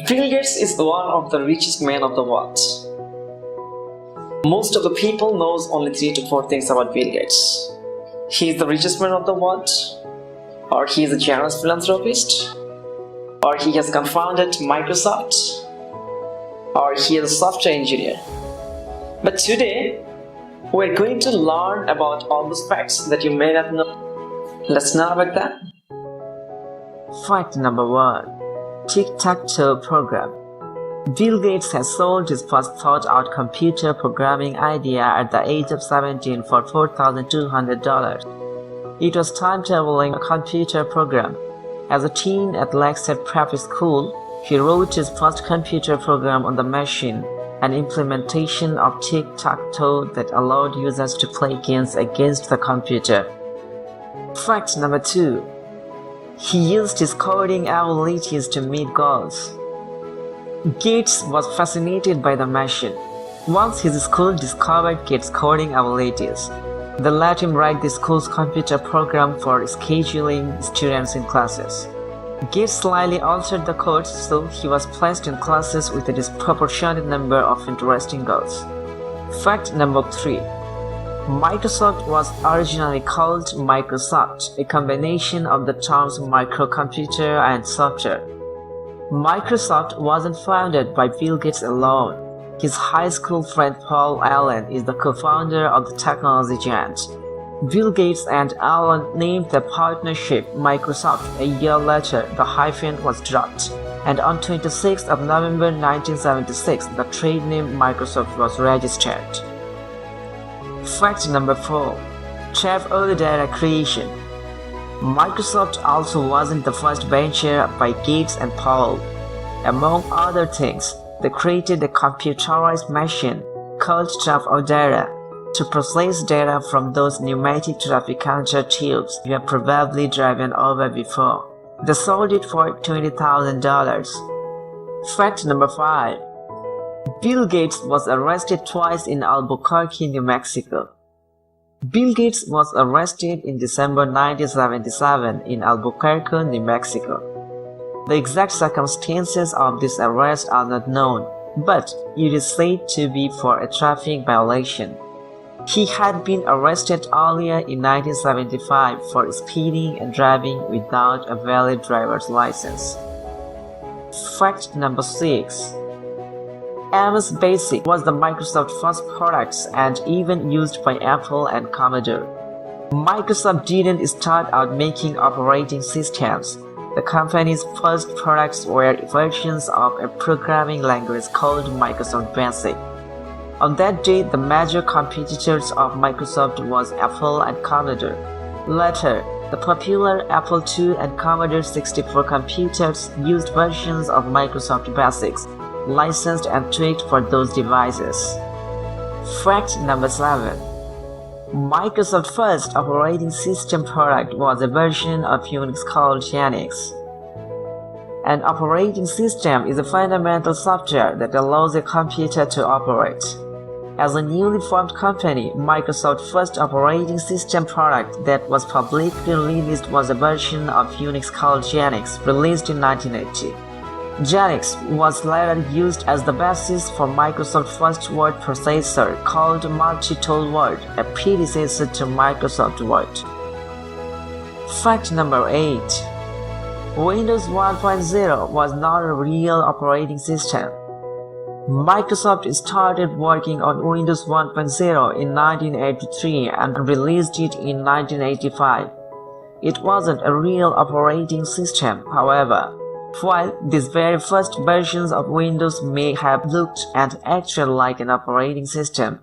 Bill Gates is one of the richest men of the world. Most of the people knows only 3 to 4 things about Bill Gates. He is the richest man of the world, or he is a generous philanthropist, or he has confounded Microsoft, or he is a software engineer. But today, we're going to learn about all those facts that you may not know. Let's know about that. Fact number 1. Tic-tac-toe program. Bill Gates has sold his first thought-out computer programming idea at the age of 17 for $4,200. It was timetabling a computer program. As a teen at Lakeside Prep School, he wrote his first computer program on the machine, an implementation of tic-tac-toe that allowed users to play games against the computer. Fact number 2. He used his coding abilities to meet goals. Gates was fascinated by the machine. Once his school discovered Gates' coding abilities, they let him write the school's computer program for scheduling students in classes. Gates slightly altered the code so he was placed in classes with a disproportionate number of interesting girls. Fact number 3. Microsoft was originally called Microsoft, a combination of the terms microcomputer and software. Microsoft wasn't founded by Bill Gates alone. His high school friend Paul Allen is the co-founder of the technology giant. Bill Gates and Allen named the partnership Microsoft. A year later, the hyphen was dropped, and on 26th of November 1976, the trade name Microsoft was registered. Fact number 4. Oriolelure creation. Microsoft also wasn't the first venture by Gates and Paul. Among other things, they created a computerized machine called Oriolelure to process data from those pneumatic traffic counter tubes you have probably driven over before. They sold it for $20,000. Fact number 5. Bill Gates was arrested twice in Albuquerque, New Mexico. Bill Gates was arrested in December 1977 in Albuquerque, New Mexico. The exact circumstances of this arrest are not known, but it is said to be for a traffic violation. He had been arrested earlier in 1975 for speeding and driving without a valid driver's license. Fact number 6. MS Basic was the Microsoft first product and even used by Apple and Commodore. Microsoft didn't start out making operating systems. The company's first products were versions of a programming language called Microsoft Basic. On that day, the major competitors of Microsoft was Apple and Commodore. Later, the popular Apple II and Commodore 64 computers used versions of Microsoft Basics, licensed and tweaked for those devices. Fact number 7. Microsoft's first operating system product was a version of Unix called Unix. An operating system is a fundamental software that allows a computer to operate. As a newly formed company, Microsoft's first operating system product that was publicly released was a version of Unix called Unix, released in 1980. Unix was later used as the basis for Microsoft's first word processor called Multi-Tool Word, a predecessor to Microsoft Word. Fact number 8. Windows 1.0 was not a real operating system. Microsoft started working on Windows 1.0 in 1983 and released it in 1985. It wasn't a real operating system, however. While these very first versions of Windows may have looked and acted like an operating system,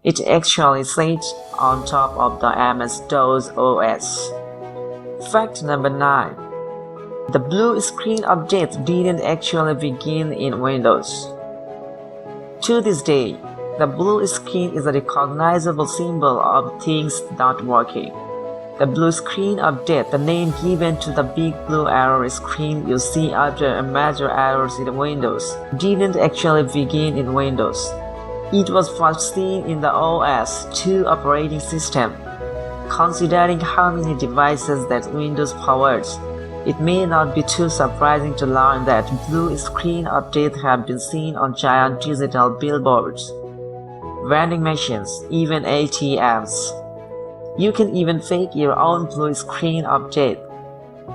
it actually sat on top of the MS-DOS OS. Fact number 9. The blue screen of death didn't actually begin in Windows. To this day, the blue screen is a recognizable symbol of things not working. The blue screen of death, the name given to the big blue error screen you see after a major errors in Windows, didn't actually begin in Windows. It was first seen in the OS/2 operating system. Considering how many devices that Windows powers, It may not be too surprising to learn that blue screen updates have been seen on giant digital billboards, vending machines, even ATMs. You can even fake your own blue screen update.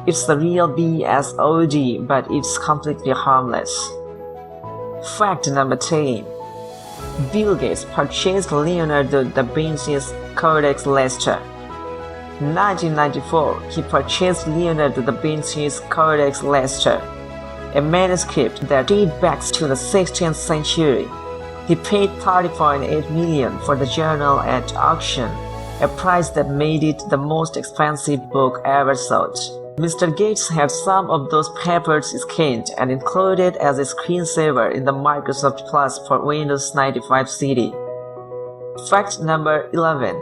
It's the real BSOD, but it's completely harmless. Fact number 10. Bill Gates purchased Leonardo da Vinci's Codex Leicester. In 1994, he purchased Leonardo da Vinci's Codex Leicester, a manuscript that dates back to the 16th century. He paid $30.8 million for the journal at auction, a price that made it the most expensive book ever sold. Mr. Gates had some of those papers scanned and included as a screensaver in the Microsoft Plus for Windows 95 CD. Fact number 11.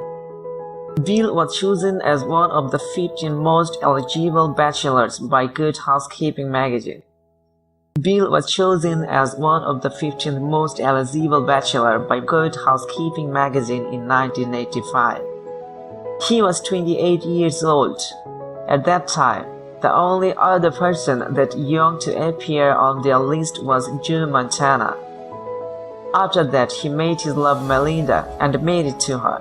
Bill was chosen as one of the 15 most eligible bachelors by Good Housekeeping magazine. Bill was chosen as one of the 15 most eligible bachelors by Good Housekeeping magazine in 1985. He was 28 years old. At that time, the only other person that young to appear on their list was Joe Montana. After that, he met his love Melinda and married to her.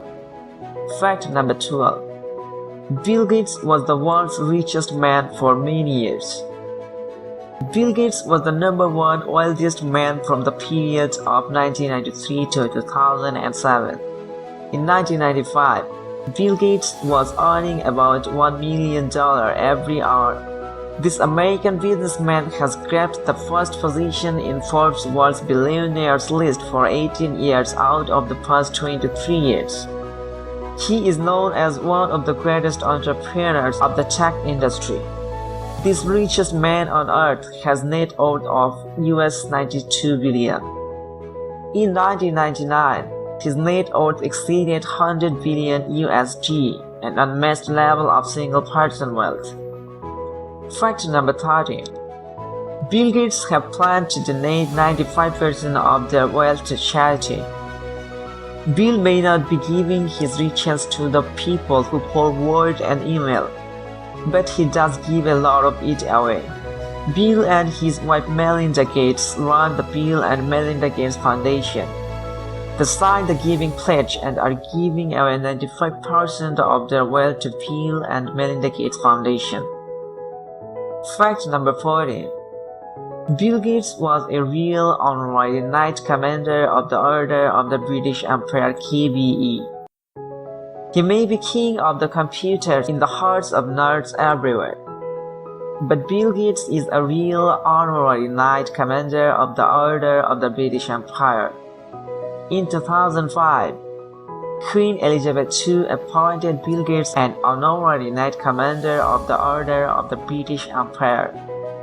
Fact number 12. Bill Gates was the world's richest man for many years. Bill Gates was the #1 wealthiest man from the period of 1993 to 2007. In 1995, Bill Gates was earning about $1 million every hour. This American businessman has grabbed the first position in Forbes' World's Billionaires list for 18 years out of the past 23 years. He is known as one of the greatest entrepreneurs of the tech industry. This richest man on earth has net worth of US $92 billion. In 1999, his net worth exceeded $100 billion USD, an unmatched level of single-person wealth. Fact number 13. Bill Gates have planned to donate 95% of their wealth to charity. Bill may not be giving his riches to the people who pour word and email, but he does give a lot of it away. Bill and his wife Melinda Gates run the Bill and Melinda Gates Foundation. They signed the giving pledge and are giving away 95% of their wealth to Bill and Melinda Gates Foundation. Fact number 14. Bill Gates was a real honorary Knight Commander of the Order of the British Empire (KBE). He may be king of the computer in the hearts of nerds everywhere, but Bill Gates is a real honorary Knight Commander of the Order of the British Empire. In 2005, Queen Elizabeth II appointed Bill Gates an honorary Knight Commander of the Order of the British Empire,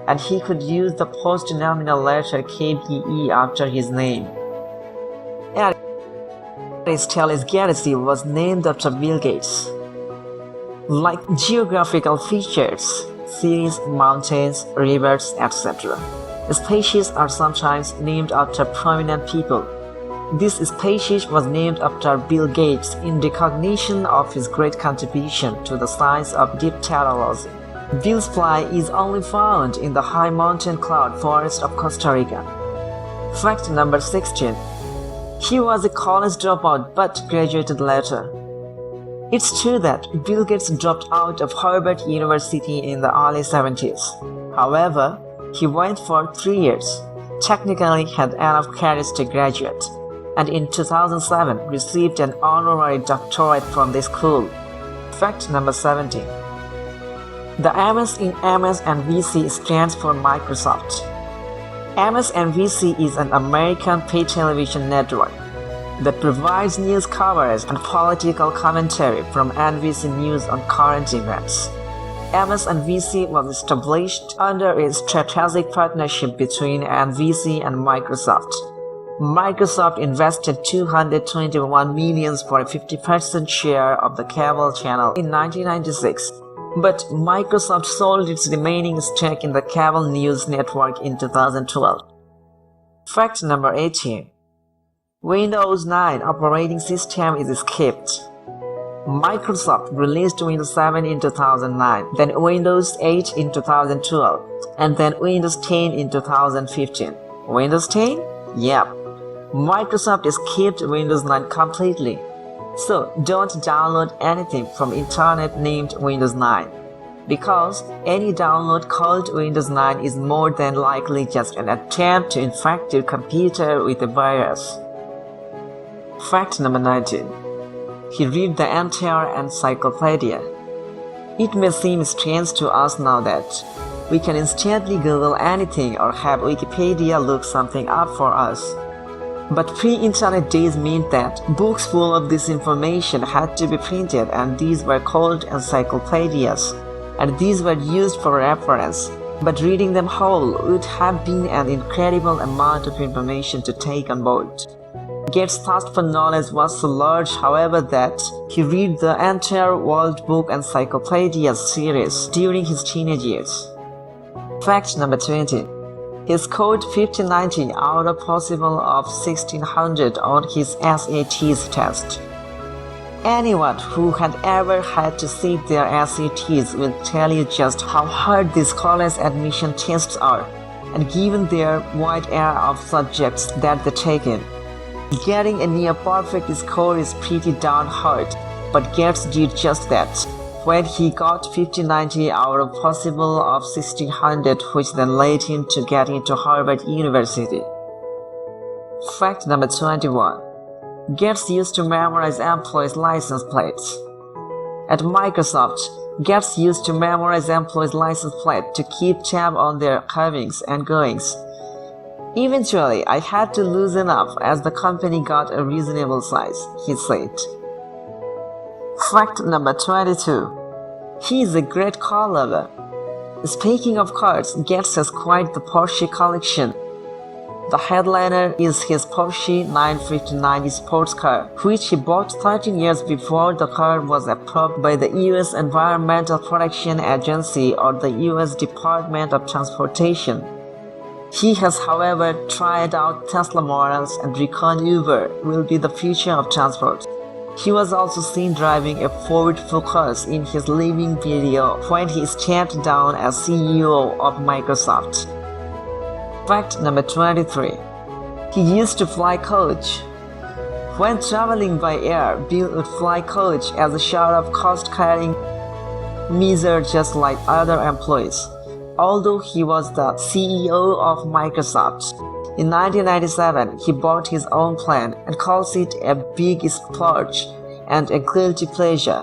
and he could use the post-nominal letter KBE after his name. Aristoteles Galaxy was named after Bill Gates. Like geographical features, cities, mountains, rivers, etc., species are sometimes named after prominent people. This species was named after Bill Gates in recognition of his great contribution to the science of dipterology. Bill's fly is only found in the high mountain cloud forest of Costa Rica. Fact number 16. He was a college dropout but graduated later. It's true that Bill Gates dropped out of Harvard University in the early 70s. However, he went for 3 years, technically had enough courage to graduate, and in 2007 received an honorary doctorate from the school. Fact number 17. The MS in MS and VC stands for Microsoft. MS and VC is an American paid television network that provides news coverage and political commentary from NBC News on current events. MS and VC was established under a strategic partnership between NBC and Microsoft. Microsoft invested $221 million for a 50% share of the cable channel in 1996, but Microsoft sold its remaining stake in the cable news network in 2012. Fact number 18. Windows 9 operating system is skipped. Microsoft released Windows 7 in 2009, then Windows 8 in 2012, and then Windows 10 in 2015. Windows 10? Yep. Microsoft skipped Windows 9 completely. So don't download anything from internet named Windows 9, because any download called Windows 9 is more than likely just an attempt to infect your computer with a virus. Fact number 19. He read the entire encyclopedia. It may seem strange to us now that we can instantly Google anything or have Wikipedia look something up for us. But pre-internet days meant that books full of this information had to be printed, and these were called encyclopedias, and these were used for reference. But reading them whole would have been an incredible amount of information to take on board. Gates' thirst for knowledge was so large, however, that he read the entire World Book Encyclopedia series during his teenage years. Fact number 20. He scored 1590 out of possible of 1600 on his SATs test. Anyone who had ever had to sit their SATs will tell you just how hard these college admission tests are, and given their wide array of subjects that they take in, getting a near-perfect score is pretty darn hard, but Gates did just that when he got 1590 out of possible of 1600, which then led him to get into Harvard University. Fact number 21. Gates used to memorize employees' license plates. At Microsoft, Gates used to memorize employees' license plates to keep tab on their comings and goings. Eventually, I had to loosen up as the company got a reasonable size, he said. Fact number 22. He is a great car lover. Speaking of cars, Gates has quite the Porsche collection. The headliner is his Porsche 959 sports car, which he bought 13 years before the car was approved by the US Environmental Protection Agency or the US Department of Transportation. He has, however, tried out Tesla models and reckoned Uber will be the future of transport. He was also seen driving a Ford Focus in his leaving video when he stepped down as CEO of Microsoft. Fact number 23. He used to fly coach. When traveling by air, Bill would fly coach as a sort of cost-cutting measure just like other employees. Although he was the CEO of Microsoft, in 1997 he bought his own plane and calls it a big splurge and a guilty pleasure.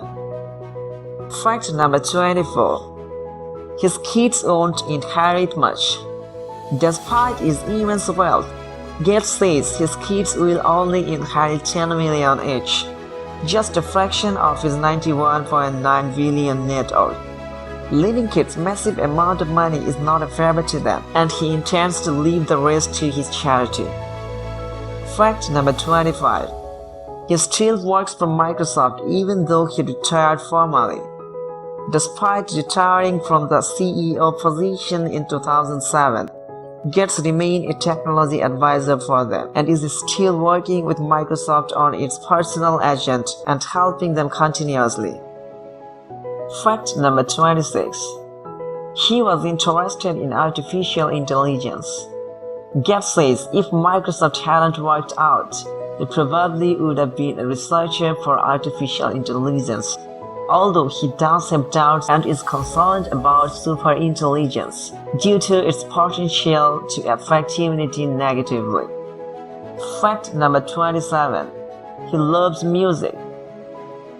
Fact number 24. His kids won't inherit much. Despite his immense wealth, Gates says his kids will only inherit 10 million each, just a fraction of his $91.9 billion net worth. Leaving kids massive amount of money is not a favor to them, and he intends to leave the rest to his charity. Fact number 25. He still works for Microsoft even though he retired formally. Despite retiring from the CEO position in 2007, Gates remained a technology advisor for them and is still working with Microsoft on its personal agent and helping them continuously. Fact number 26. He was interested in artificial intelligence. Gates says if Microsoft hadn't worked out, he probably would have been a researcher for artificial intelligence, although he does have doubts and is concerned about superintelligence due to its potential to affect humanity negatively. Fact number 27. He loves music.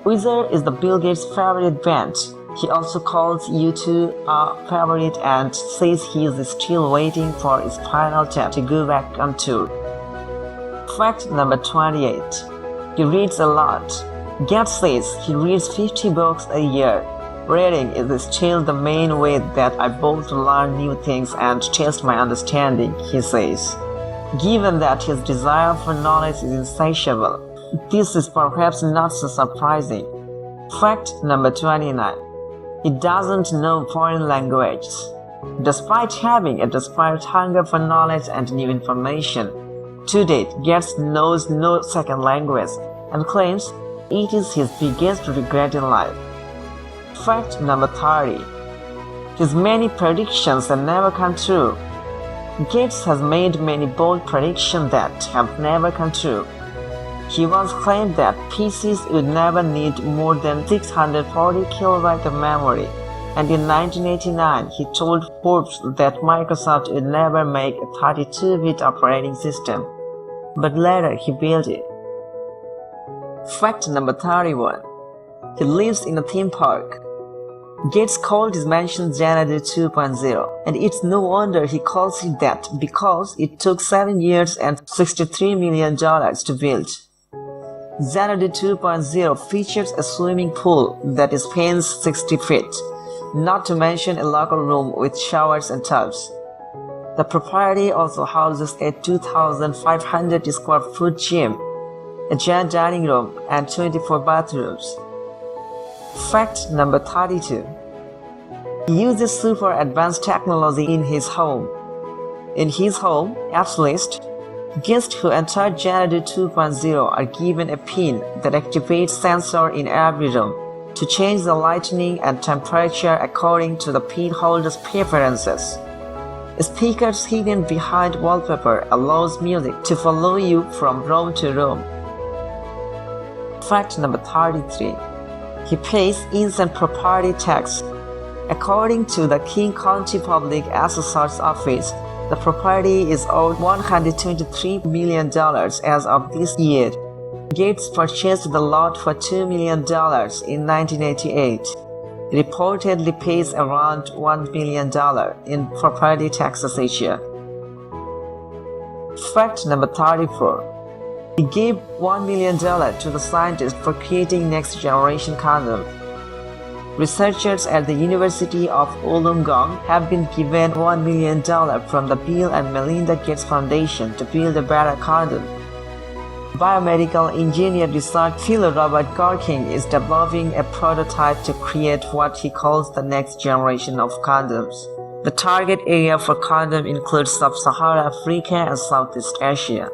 Weezer is the Bill Gates' favorite band. He also calls U2 a favorite and says he is still waiting for his Spinal Tap to go back on tour. Fact number 28. He reads a lot. Gates says he reads 50 books a year. Reading is still the main way that I both learn new things and test my understanding, he says. Given that his desire for knowledge is insatiable, this is perhaps not so surprising. Fact number 29. He doesn't know foreign languages. Despite having a desperate hunger for knowledge and new information, to date Gates knows no second language and claims It is his biggest regret in life. Fact number 30. His many predictions have never come true. Gates has made many bold predictions that have never come true. He once claimed that PCs would never need more than 640 kilobytes of memory, and in 1989 he told Forbes that Microsoft would never make a 32-bit operating system, but later he built it. Fact number 31. He lives in a theme park. Gates called his mansion Xanadu 2.0, and it's no wonder he calls it that because it took 7 years and $63 million to build. Xanadu 2.0 features a swimming pool that spans 60 feet, not to mention a locker room with showers and tubs. The property also houses a 2,500 square foot gym, a giant dining room, and 24 bathrooms. Fact number 32. He uses super advanced technology in his home. In his home, at least, guests who enter Xanadu 2.0 are given a pin that activates sensor in every room to change the lighting and temperature according to the pin holder's preferences. Speakers hidden behind wallpaper allows music to follow you from room to room. Fact number 33. He pays instant property tax. According to the King County Public Assessor's Office, the property is owed $123 million as of this year. Gates purchased the lot for $2 million in 1988. He reportedly pays around $1 million in property taxes each year. Fact number 34. He gave $1 million to the scientist for creating next generation condom. Researchers at the University of Wollongong have been given $1 million from the Bill and Melinda Gates Foundation to build a better condom. Biomedical engineer research fellow Robert Garking is developing a prototype to create what he calls the next generation of condoms. The target area for condom includes Sub-Saharan Africa and Southeast Asia.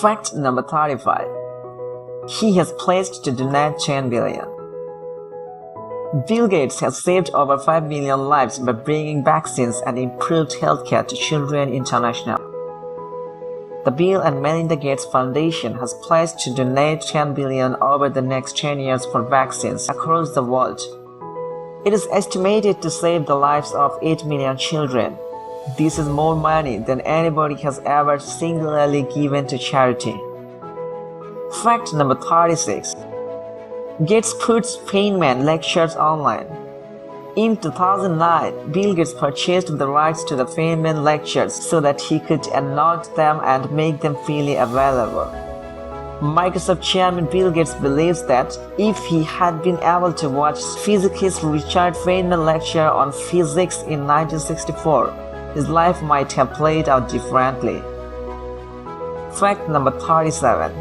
Fact number 35. He has pledged to donate $10 billion. Bill Gates has saved over 5 million lives by bringing vaccines and improved healthcare to children internationally. The Bill and Melinda Gates Foundation has pledged to donate $10 billion over the next 10 years for vaccines across the world. It is estimated to save the lives of 8 million children. This is more money than anybody has ever singularly given to charity. Fact number 36. Gates puts Feynman lectures online. In 2009, Bill Gates purchased the rights to the Feynman lectures so that he could announce them and make them freely available. Microsoft chairman Bill Gates believes that if he had been able to watch physicist Richard Feynman lecture on physics in 1964, his life might have played out differently. Fact number 37.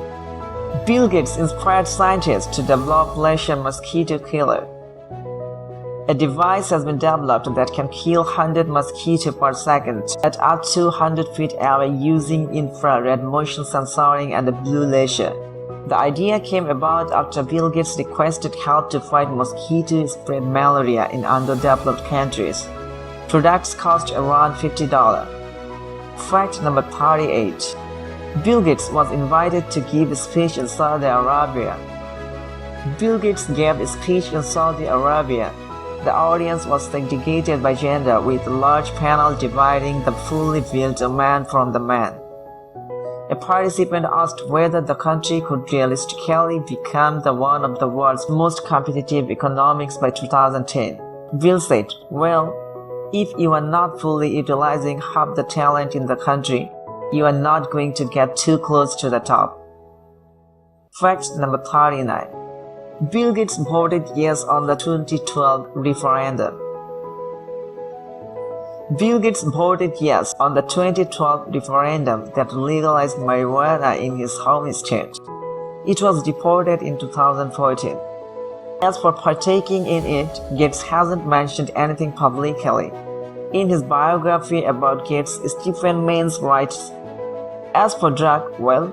Bill Gates inspired scientists to develop laser mosquito killer. A device has been developed that can kill 100 mosquitoes per second at up to 100 feet away using infrared motion sensoring and a blue laser. The idea came about after Bill Gates requested help to fight mosquito-spread malaria in underdeveloped countries. Products cost around $50. Fact number 38. Bill Gates was invited to give a speech in Saudi Arabia. Bill Gates gave a speech in Saudi Arabia. The audience was segregated by gender with a large panel dividing the fully built man from the man. A participant asked whether the country could realistically become one of the world's most competitive economies by 2010. Bill said, "Well, if you are not fully utilizing half the talent in the country, you are not going to get too close to the top." Fact number 39. Bill Gates voted yes on the 2012 referendum. Bill Gates voted yes on the 2012 referendum that legalized marijuana in his home state. It was deported in 2014. As for partaking in it, Gates hasn't mentioned anything publicly. In his biography about Gates, Stephen Mayne writes, "As for drug, well,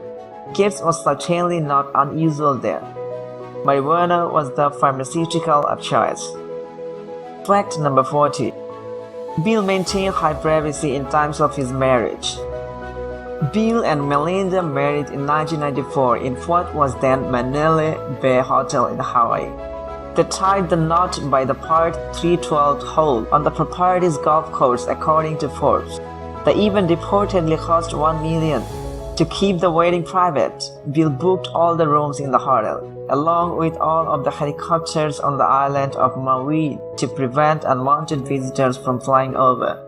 Gates was certainly not unusual then. Marijuana was the pharmaceutical of choice. Fact number 40. Bill maintained high privacy in times of his marriage. Bill and Melinda married in 1994 in what was then Mandalay Bay Hotel in Hawaii. They tied the knot by the par 312 hole on the property's golf course, according to Forbes. The event reportedly cost $1 million. To keep the wedding private, Bill booked all the rooms in the hotel, along with all of the helicopters on the island of Maui to prevent unwanted visitors from flying over.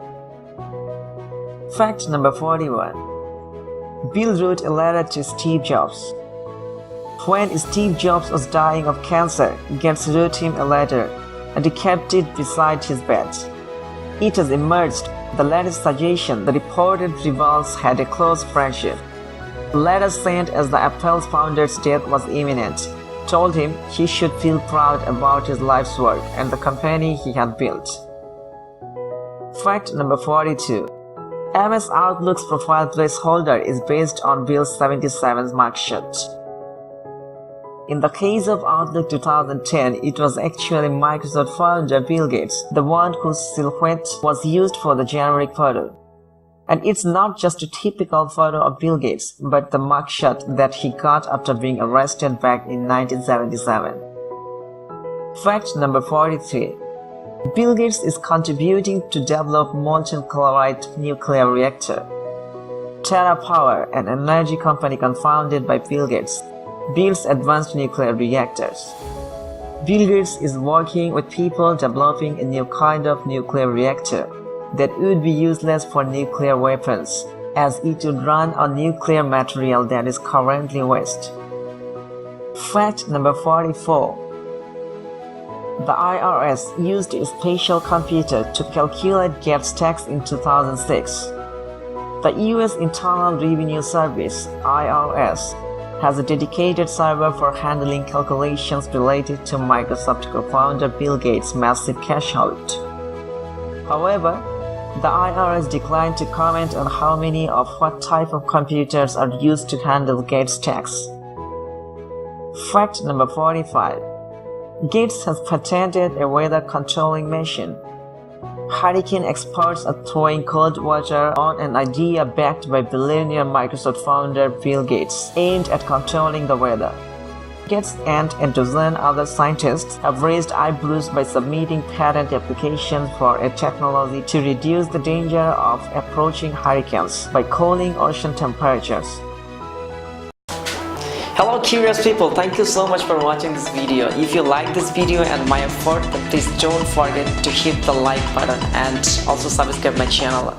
Fact number 41. Bill wrote a letter to Steve Jobs. When Steve Jobs was dying of cancer, Gates wrote him a letter, and he kept it beside his bed. It has emerged the letter's suggestion the reported rivals had a close friendship. The letter sent as the Apple's founder's death was imminent told him he should feel proud about his life's work and the company he had built. Fact number 42. MS Outlook's profile placeholder is based on Bill's 77 mugshot. In the case of Outlook 2010, it was actually Microsoft founder Bill Gates, the one whose silhouette was used for the generic photo. And it's not just a typical photo of Bill Gates, but the mugshot that he got after being arrested back in 1977. Fact number 43. Bill Gates is contributing to develop molten chloride nuclear reactor. TerraPower, an energy company co-founded by Bill Gates, builds advanced nuclear reactors. Bill Gates is working with people developing a new kind of nuclear reactor that would be useless for nuclear weapons, as it would run on nuclear material that is currently waste. Fact number 44. The IRS used a special computer to calculate Gates' tax in 2006. The U.S. Internal Revenue Service, IRS, has a dedicated server for handling calculations related to Microsoft co-founder Bill Gates' massive cash out. However, the IRS declined to comment on how many of what type of computers are used to handle Gates' tax. Fact number 45. Gates has patented a weather controlling machine. Hurricane experts are throwing cold water on an idea backed by billionaire Microsoft founder Bill Gates, aimed at controlling the weather. Gates and a dozen other scientists have raised eyebrows by submitting patent applications for a technology to reduce the danger of approaching hurricanes by cooling ocean temperatures. Hello curious people, thank you so much for watching this video. If you like this video and my effort, then please don't forget to hit the like button and also subscribe my channel.